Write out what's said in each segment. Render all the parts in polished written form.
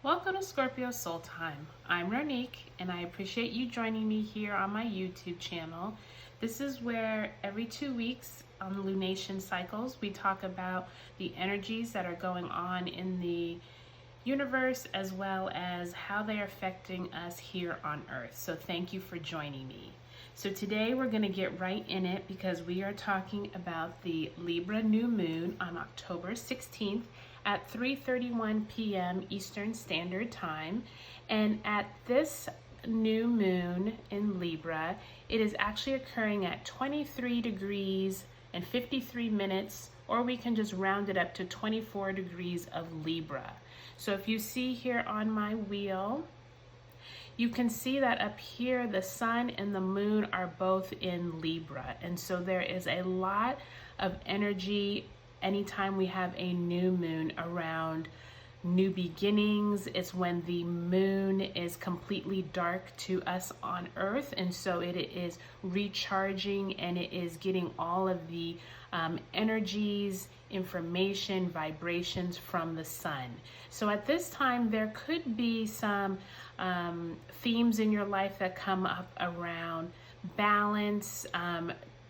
Welcome to Scorpio Soul Time. I'm Ronique, and I appreciate you joining me here on my YouTube channel. This is where every 2 weeks on the lunation cycles, we talk about the energies that are going on in the universe as well as how they are affecting us here on Earth. So thank you for joining me. So today we're going to get right in it because we are talking about the Libra new moon on October 16th at 3:31 p.m. Eastern Standard Time. And at this new moon in Libra, it is actually occurring at 23 degrees and 53 minutes, or we can just round it up to 24 degrees of Libra. So if you see here on my wheel, you can see that up here the sun and the moon are both in Libra, and so there is a lot of energy anytime we have a new moon around new beginnings. It's when the moon is completely dark to us on Earth, and so it is recharging and it is getting all of the energies, information, vibrations from the sun. So at this time there could be some themes in your life that come up around balance,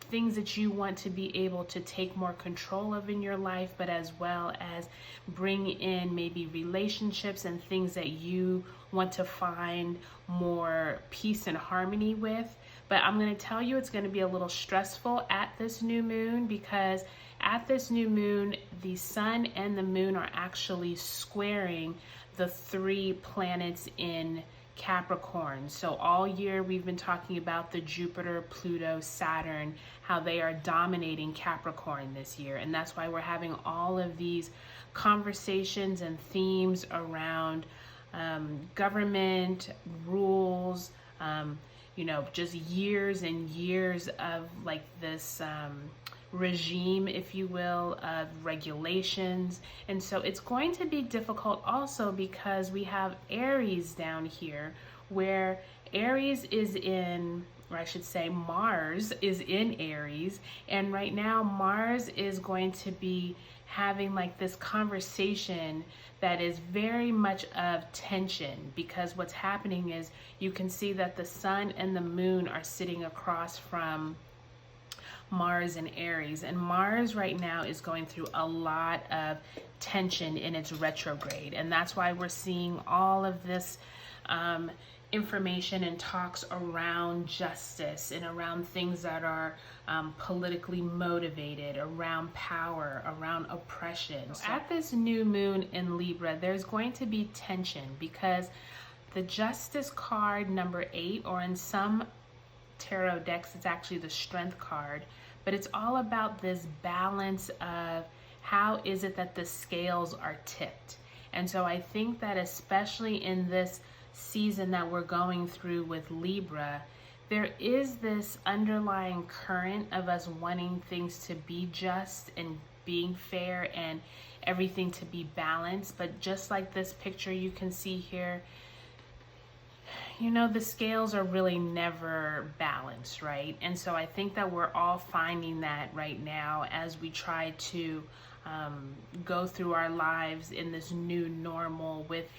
things that you want to be able to take more control of in your life, but as well as bring in maybe relationships and things that you want to find more peace and harmony with. But I'm going to tell you it's going to be a little stressful at this new moon, because at this new moon, the sun and the moon are actually squaring the 3 planets in Capricorn. So all year we've been talking about the Jupiter, Pluto, Saturn, how they are dominating Capricorn this year. And that's why we're having all of these conversations and themes around government, rules, just years and years of like this regime, if you will, of regulations. And so it's going to be difficult also because we have Aries down here, where Aries is in, or I should say Mars is in Aries, and right now Mars is going to be having like this conversation that is very much of tension, because what's happening is you can see that the sun and the moon are sitting across from Mars and Aries, and Mars right now is going through a lot of tension in its retrograde, and that's why we're seeing all of this information and talks around justice and around things that are politically motivated, around power, around oppression. So at this new moon in Libra, there's going to be tension because the Justice card, number 8, or in some tarot decks it's actually the Strength card, but it's all about this balance of how is it that the scales are tipped. And so I think that especially in this season that we're going through with Libra, there is this underlying current of us wanting things to be just and being fair and everything to be balanced. But just like this picture you can see here, the scales are really never balanced, right? And so I think that we're all finding that right now as we try to go through our lives in this new normal, with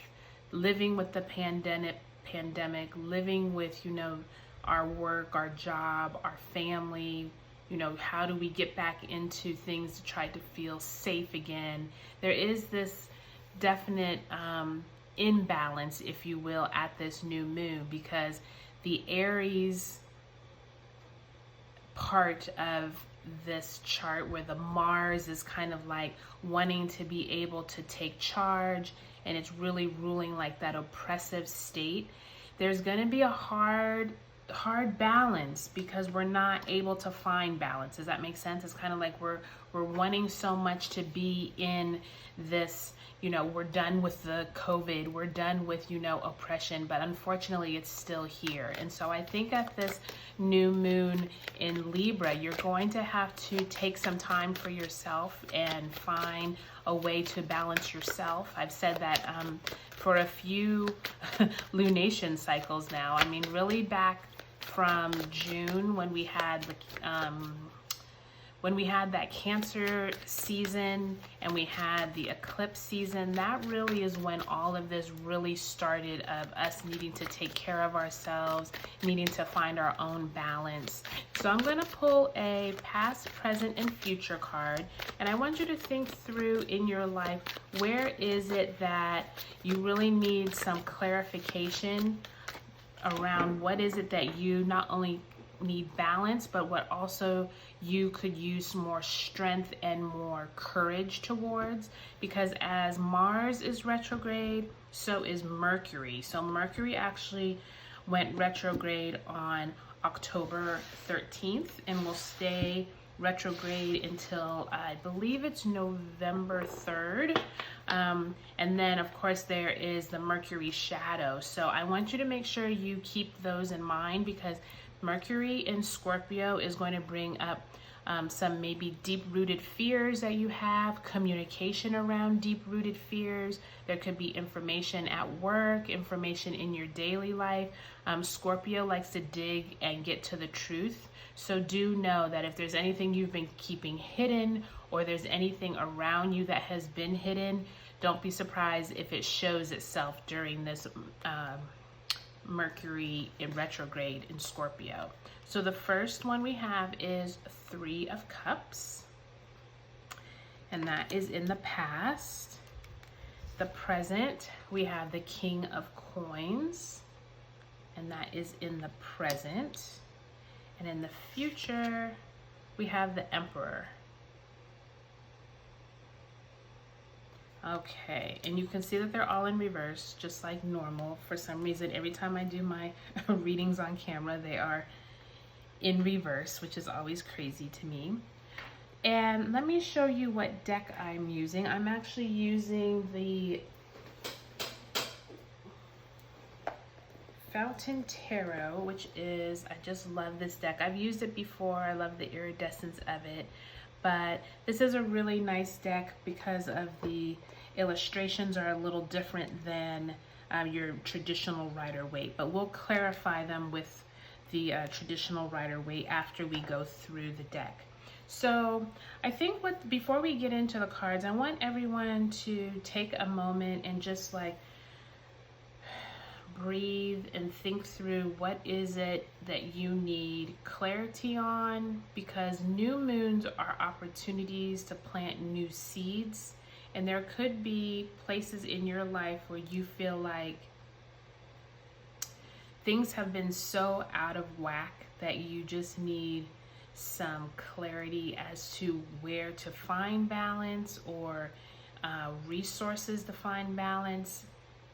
living with the pandemic, living with, our work, our job, our family. How do we get back into things to try to feel safe again? There is this definite imbalance, if you will, at this new moon, because the Aries part of this chart, where the Mars is kind of like wanting to be able to take charge and it's really ruling like that oppressive state, there's going to be a hard balance because we're not able to find balance. Does that make sense? It's kind of like we're wanting so much to be in this, we're done with the COVID, we're done with, oppression, but unfortunately it's still here. And so I think at this new moon in Libra, you're going to have to take some time for yourself and find a way to balance yourself. I've said that for a few lunation cycles now. I mean, really back from June when we had when we had that Cancer season and we had the eclipse season, that really is when all of this really started, of us needing to take care of ourselves, needing to find our own balance. So I'm going to pull a past, present, and future card, and I want you to think through in your life, where is it that you really need some clarification around what is it that you not only need balance, but what also you could use more strength and more courage towards, because as Mars is retrograde, so is Mercury. So Mercury actually went retrograde on October 13th and will stay retrograde until I believe it's November 3rd. And then of course there is the Mercury shadow. So I want you to make sure you keep those in mind, because Mercury in Scorpio is going to bring up some maybe deep-rooted fears that you have, communication around deep-rooted fears. There could be information at work, information in your daily life. Scorpio likes to dig and get to the truth. So do know that if there's anything you've been keeping hidden, or there's anything around you that has been hidden, don't be surprised if it shows itself during this Mercury in retrograde in Scorpio. So the first one we have is 3 of Cups, and that is in the past. The present, we have the King of Coins, and that is in the present. And in the future, we have the Emperor. Okay, and you can see that they're all in reverse, just like normal. For some reason, every time I do my readings on camera, they are in reverse, which is always crazy to me. And let me show you what deck I'm using. I'm actually using the Fountain Tarot, which is, I just love this deck. I've used it before. I love the iridescence of it. But this is a really nice deck because of the illustrations are a little different than your traditional Rider-Waite, but we'll clarify them with the traditional Rider-Waite after we go through the deck. So I think before we get into the cards, I want everyone to take a moment and just like breathe and think through what is it that you need clarity on, because new moons are opportunities to plant new seeds, and there could be places in your life where you feel like things have been so out of whack that you just need some clarity as to where to find balance, or resources to find balance.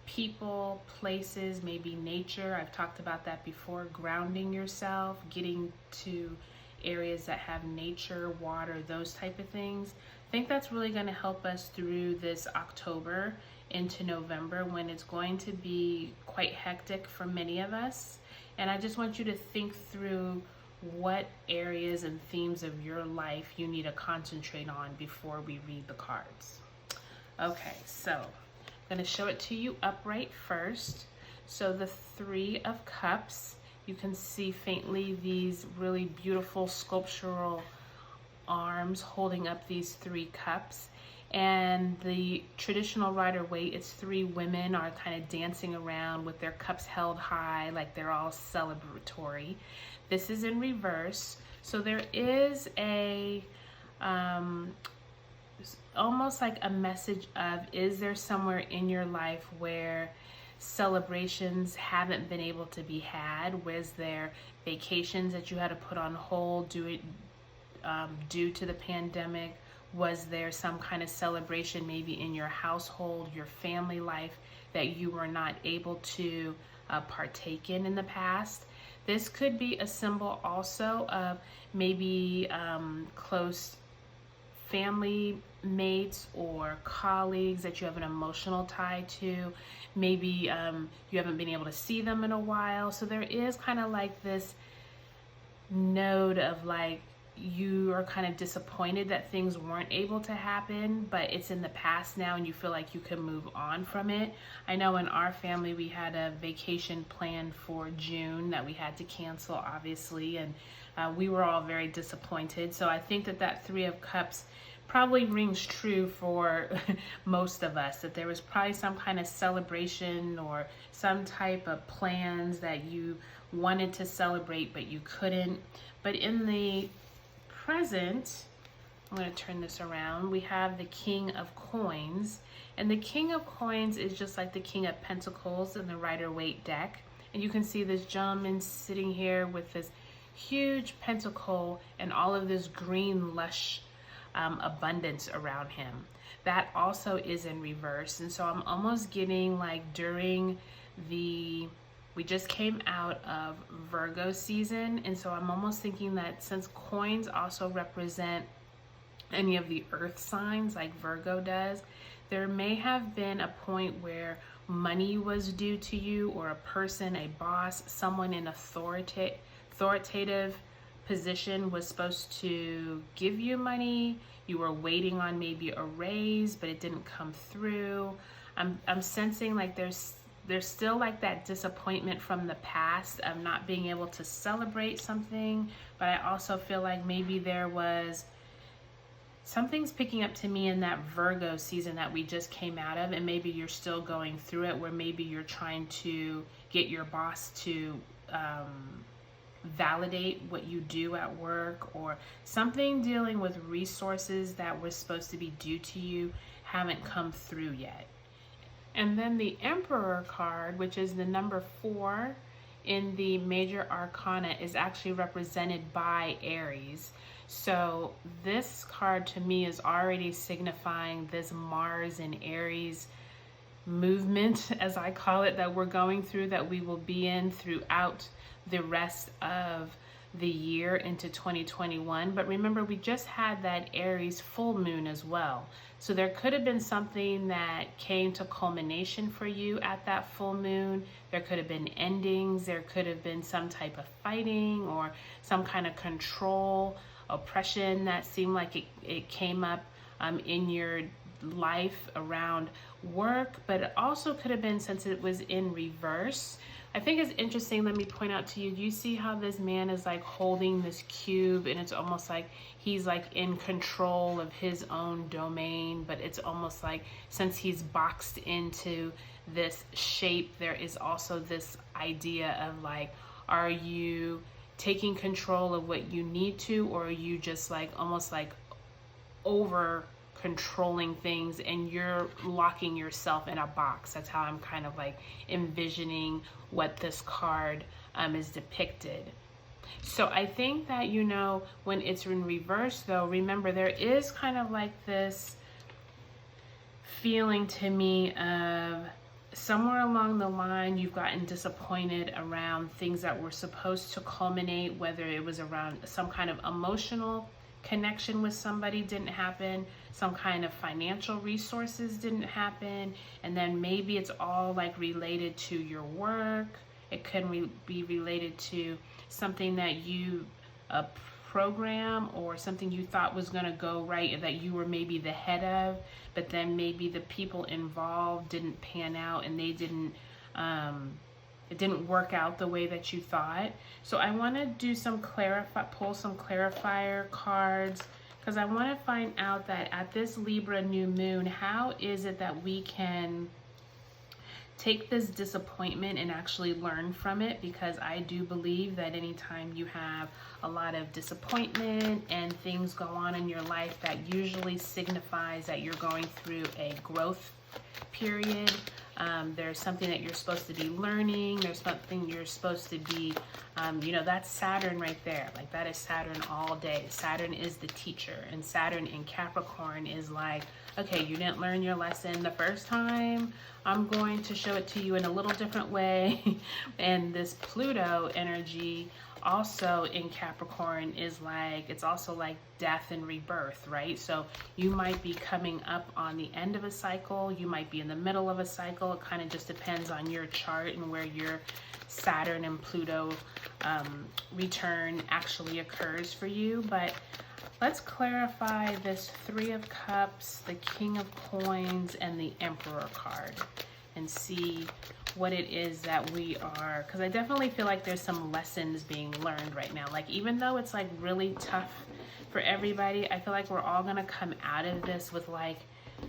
People, places, maybe nature. I've talked about that before. Grounding yourself, getting to areas that have nature, water, those type of things. I think that's really going to help us through this October into November, when it's going to be quite hectic for many of us. And I just want you to think through what areas and themes of your life you need to concentrate on before we read the cards. Okay, so I'm going to show it to you upright first. So the 3 of Cups, you can see faintly these really beautiful sculptural arms holding up these 3 cups. And the traditional Rider-Waite, it's 3 women are kind of dancing around with their cups held high, like they're all celebratory. This is in reverse. So there is a almost like a message of, is there somewhere in your life where celebrations haven't been able to be had? Was there vacations that you had to put on hold due to the pandemic? Was there some kind of celebration maybe in your household, your family life, that you were not able to partake in the past? This could be a symbol also of maybe close family mates or colleagues that you have an emotional tie to. Maybe you haven't been able to see them in a while. So there is kind of like this node of like, you are kind of disappointed that things weren't able to happen, but it's in the past now and you feel like you can move on from it. I know in our family we had a vacation planned for June that we had to cancel, obviously, and we were all very disappointed. So I think that that Three of Cups probably rings true for most of us, that there was probably some kind of celebration or some type of plans that you wanted to celebrate but you couldn't. But in the present, I'm going to turn this around, we have the King of Coins, and the King of Coins is just like the King of Pentacles in the Rider-Waite deck. And you can see this gentleman sitting here with this huge pentacle and all of this green lush abundance around him. That also is in reverse. And so I'm almost getting like during we just came out of Virgo season, and so I'm almost thinking that since coins also represent any of the earth signs like Virgo does, there may have been a point where money was due to you, or a person, a boss, someone in authoritative position was supposed to give you money. You were waiting on maybe a raise, but it didn't come through. I'm sensing like there's still like that disappointment from the past of not being able to celebrate something, but I also feel like maybe there was something's picking up to me in that Virgo season that we just came out of, and maybe you're still going through it, where maybe you're trying to get your boss to validate what you do at work, or something dealing with resources that were supposed to be due to you haven't come through yet. And then the Emperor card, which is the number 4 in the major arcana, is actually represented by Aries. So this card to me is already signifying this Mars and Aries movement, as I call it, that we're going through, that we will be in throughout the rest of the year into 2021. But remember, we just had that Aries full moon as well. So there could have been something that came to culmination for you at that full moon. There could have been endings. There could have been some type of fighting or some kind of control, oppression that seemed like it came up in your life around work. But it also could have been, since it was in reverse, I think it's interesting. Let me point out to you, do you see how this man is like holding this cube, and it's almost like he's like in control of his own domain, but it's almost like since he's boxed into this shape, there is also this idea of like, are you taking control of what you need to, or are you just like almost like over controlling things and you're locking yourself in a box? That's how I'm kind of like envisioning what this card is depicted. So I think that, you know, when it's in reverse though, remember there is kind of like this feeling to me of somewhere along the line you've gotten disappointed around things that were supposed to culminate, whether it was around some kind of emotional connection with somebody didn't happen, some kind of financial resources didn't happen, and then maybe it's all like related to your work. It can be related to something that you program, or something you thought was going to go right and that you were maybe the head of, but then maybe the people involved didn't pan out and they didn't it didn't work out the way that you thought. So I want to do some pull some clarifier cards, because I want to find out that at this Libra new moon, how is it that we can take this disappointment and actually learn from it? Because I do believe that anytime you have a lot of disappointment and things go on in your life, that usually signifies that you're going through a growth period. There's something that you're supposed to be learning. There's something you're supposed to be, you know, that's Saturn right there. Like that is Saturn all day. Saturn is the teacher, and Saturn in Capricorn is like, okay, you didn't learn your lesson the first time. I'm going to show it to you in a little different way. And this Pluto energy also in Capricorn is like, it's also like death and rebirth, right? So you might be coming up on the end of a cycle. You might be in the middle of a cycle. It kind of just depends on your chart and where your Saturn and Pluto return actually occurs for you. But let's clarify this Three of Cups, the King of Coins, and the Emperor card, and see what it is that we are, because I definitely feel like there's some lessons being learned right now. Like, even though it's like really tough for everybody, I feel like we're all gonna come out of this with like,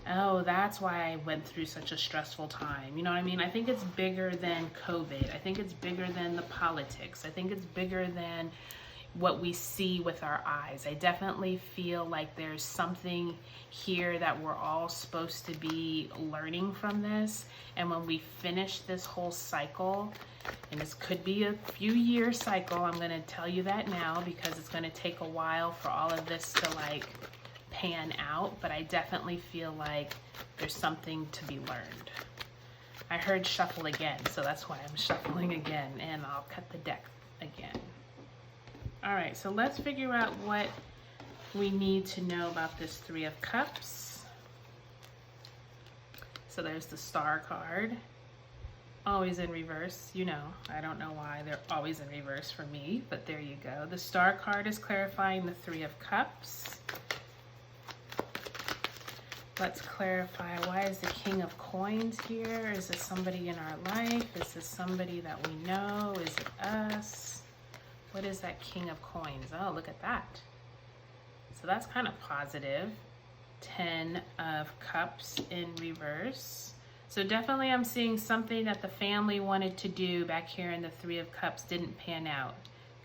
oh, that's why I went through such a stressful time. You know what I mean? I think it's bigger than COVID. I think it's bigger than the politics. I think it's bigger than what we see with our eyes. I definitely feel like there's something here that we're all supposed to be learning from this. And when we finish this whole cycle, and this could be a few year cycle, I'm going to tell you that now, because it's going to take a while for all of this to like pan out, but I definitely feel like there's something to be learned. I heard shuffle again, so that's why I'm shuffling again, and I'll cut the deck again. All right, so let's figure out what we need to know about this Three of Cups. So there's the Star card, always in reverse. You know, I don't know why they're always in reverse for me, but there you go. The Star card is clarifying the Three of Cups. Let's clarify, why is the King of Coins here? Is this somebody in our life? Is this somebody that we know? Is it us? What is that King of Coins? Oh, look at that. So that's kind of positive. 10 of Cups in reverse. So definitely I'm seeing something that the family wanted to do back here in the Three of Cups didn't pan out.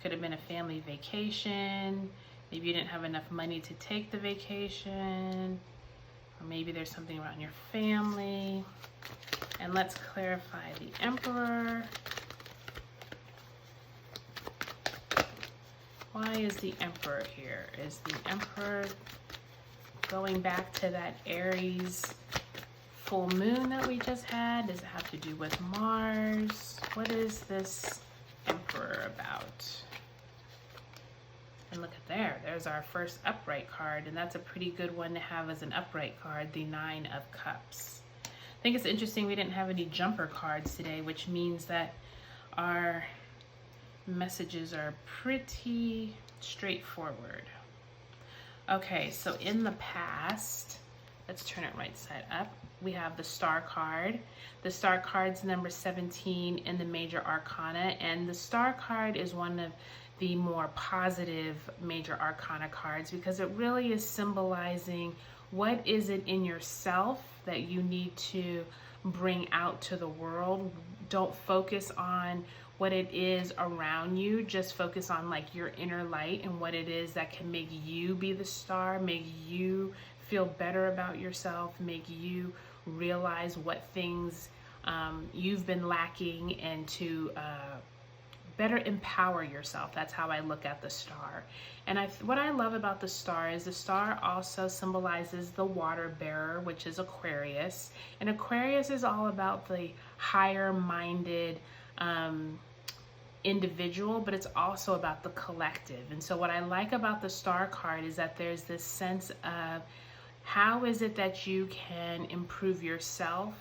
Could have been a family vacation. Maybe you didn't have enough money to take the vacation. Or maybe there's something around your family. And let's clarify the Emperor. Why is the Emperor here? Is the Emperor going back to that Aries full moon that we just had? Does it have to do with Mars? What is this Emperor about? And look at there, there's our first upright card, and that's a pretty good one to have as an upright card, the Nine of Cups. I think it's interesting we didn't have any jumper cards today, which means that our messages are pretty straightforward. Okay, so in the past, let's turn it right side up. We have the Star card. The Star card's number 17 in the major arcana, and the Star card is one of the more positive major arcana cards because it really is symbolizing what is it in yourself that you need to bring out to the world. Don't focus on what it is around you, just focus on like your inner light and what it is that can make you be the star, make you feel better about yourself, make you realize what things you've been lacking, and to better empower yourself. That's how I look at the star. And what I love about the star is the star also symbolizes the water bearer, which is Aquarius. And Aquarius is all about the higher minded individual, but it's also about the collective. And so what I like about the Star card is that there's this sense of how is it that you can improve yourself,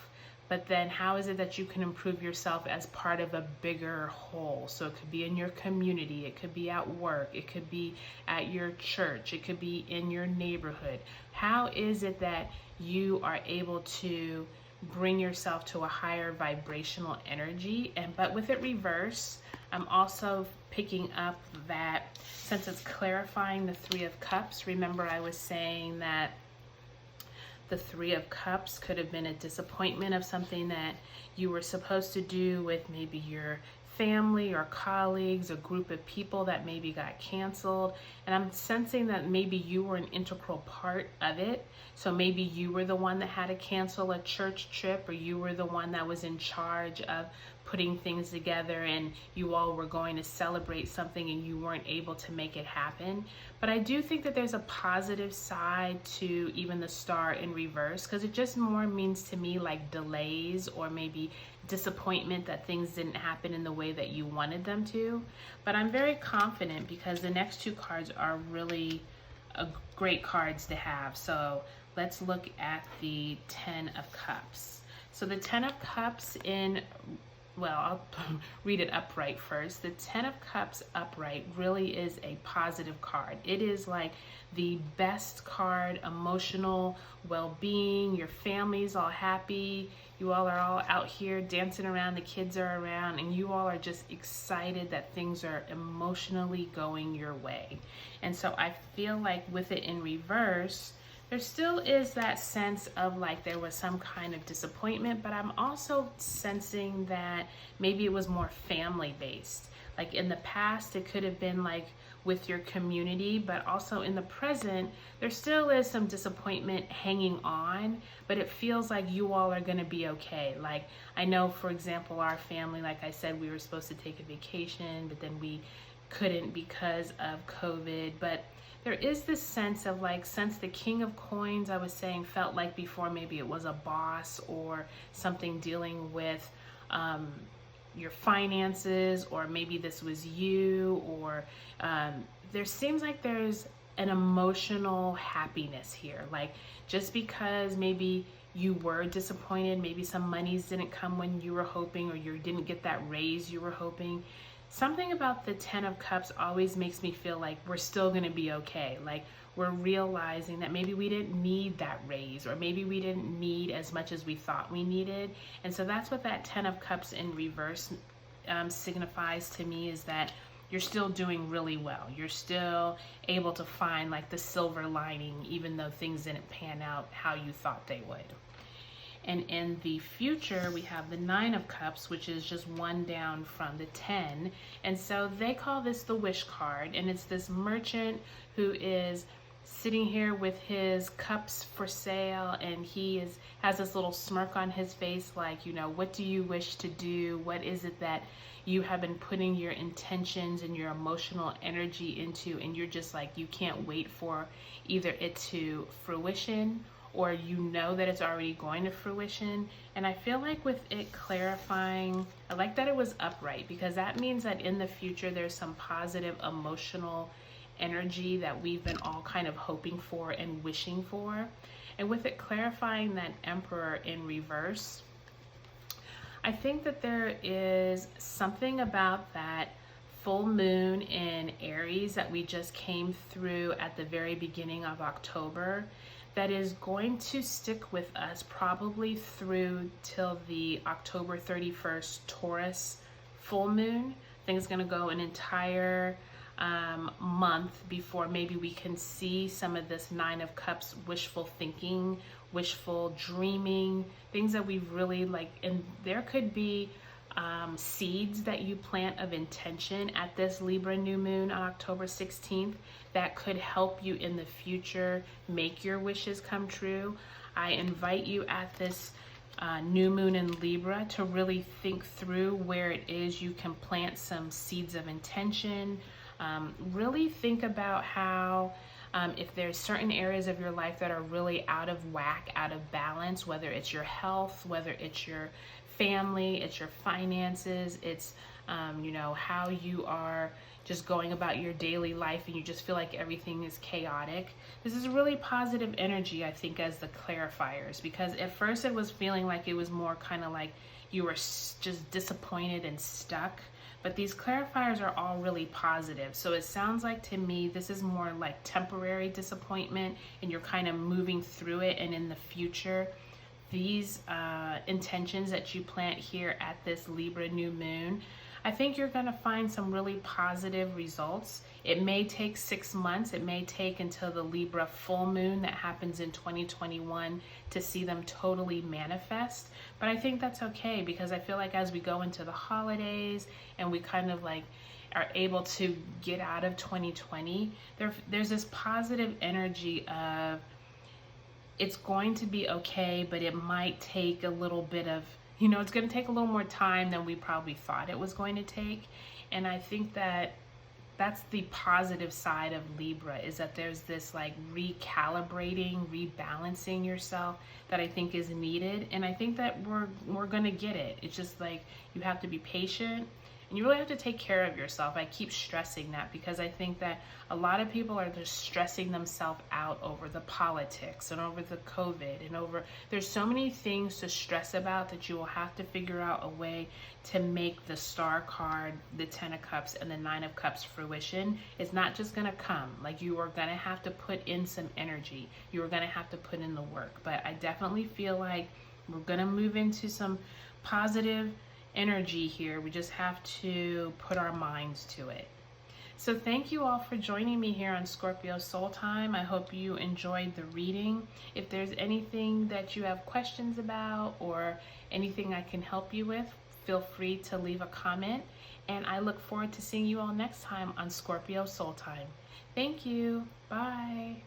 but then how is it that you can improve yourself as part of a bigger whole? So it could be in your community, it could be at work, it could be at your church, it could be in your neighborhood. How is it that you are able to bring yourself to a higher vibrational energy? But with it reversed, I'm also picking up that since it's clarifying the Three of Cups, remember I was saying that the Three of Cups could have been a disappointment of something that you were supposed to do with maybe your family or colleagues, a group of people that maybe got canceled. And I'm sensing that maybe you were an integral part of it. So maybe you were the one that had to cancel a church trip, or you were the one that was in charge of putting things together, and you all were going to celebrate something and you weren't able to make it happen. But I do think that there's a positive side to even the star in reverse, because it just more means to me like delays or maybe disappointment that things didn't happen in the way that you wanted them to. But I'm very confident because the next two cards are really great cards to have. So let's look at the 10 of Cups. So the 10 of Cups in well, I'll read it upright first. The Ten of Cups upright really is a positive card. It is like the best card, emotional well-being, your family's all happy, you all are all out here dancing around, the kids are around, and you all are just excited that things are emotionally going your way. And so I feel like with it in reverse, there still is that sense of like there was some kind of disappointment, but I'm also sensing that maybe it was more family based. Like in the past, it could have been like with your community, but also in the present, there still is some disappointment hanging on, but it feels like you all are gonna be okay. Like I know, for example, our family, like I said, we were supposed to take a vacation, but then we couldn't because of COVID. But there is this sense of like, since the King of Coins, I was saying, felt like before maybe it was a boss or something dealing with your finances, or maybe this was you, or there seems like there's an emotional happiness here. Like just because maybe you were disappointed, maybe some monies didn't come when you were hoping, or you didn't get that raise you were hoping. Something about the Ten of Cups always makes me feel like we're still gonna be okay. Like we're realizing that maybe we didn't need that raise, or maybe we didn't need as much as we thought we needed. And so that's what that Ten of Cups in reverse signifies to me, is that you're still doing really well. You're still able to find like the silver lining, even though things didn't pan out how you thought they would. And in the future, we have the Nine of Cups, which is just one down from the 10. And so they call this the wish card. And it's this merchant who is sitting here with his cups for sale, and he has this little smirk on his face, like, you know, what do you wish to do? What is it that you have been putting your intentions and your emotional energy into, and you're just like, you can't wait for either it to fruition, or you know that it's already going to fruition. And I feel like with it clarifying, I like that it was upright, because that means that in the future there's some positive emotional energy that we've been all kind of hoping for and wishing for. And with it clarifying that Emperor in reverse, I think that there is something about that full moon in Aries that we just came through at the very beginning of October that is going to stick with us probably through till the October 31st Taurus full moon. I think it's going to go an entire month before maybe we can see some of this Nine of Cups wishful thinking, wishful dreaming, things that we've really like. And there could be seeds that you plant of intention at this Libra new moon on October 16th that could help you in the future make your wishes come true. I invite you at this new moon in Libra to really think through where it is you can plant some seeds of intention. Really think about how if there's certain areas of your life that are really out of whack, out of balance, whether it's your health, whether it's your family, it's your finances, it's you know, how you are just going about your daily life and you just feel like everything is chaotic. This is really positive energy, I think, as the clarifiers, because at first it was feeling like it was more kind of like you were just disappointed and stuck. But these clarifiers are all really positive. So it sounds like to me, this is more like temporary disappointment and you're kind of moving through it. And in the future, these intentions that you plant here at this Libra new moon, I think you're going to find some really positive results. It may take 6 months. It may take until the Libra full moon that happens in 2021 to see them totally manifest. But I think that's okay, because I feel like as we go into the holidays and we kind of like are able to get out of 2020, there's this positive energy of it's going to be okay, but it might take a little bit of, you know, it's going to take a little more time than we probably thought it was going to take. And I think that that's the positive side of Libra, is that there's this like recalibrating, rebalancing yourself that I think is needed. And I think that we're going to get it. It's just like you have to be patient and And you really have to take care of yourself. I keep stressing that because I think that a lot of people are just stressing themselves out over the politics and over the COVID and over, there's so many things to stress about that you will have to figure out a way to make the Star card, the 10 of Cups, and the 9 of Cups fruition. It's not just going to come. Like, you are going to have to put in some energy. You are going to have to put in the work. But I definitely feel like we're going to move into some positive energy here. We just have to put our minds to it. So thank you all for joining me here on Scorpio Soul Time. I hope you enjoyed the reading. If there's anything that you have questions about or anything I can help you with, feel free to leave a comment. And I look forward to seeing you all next time on Scorpio Soul Time. Thank you. Bye.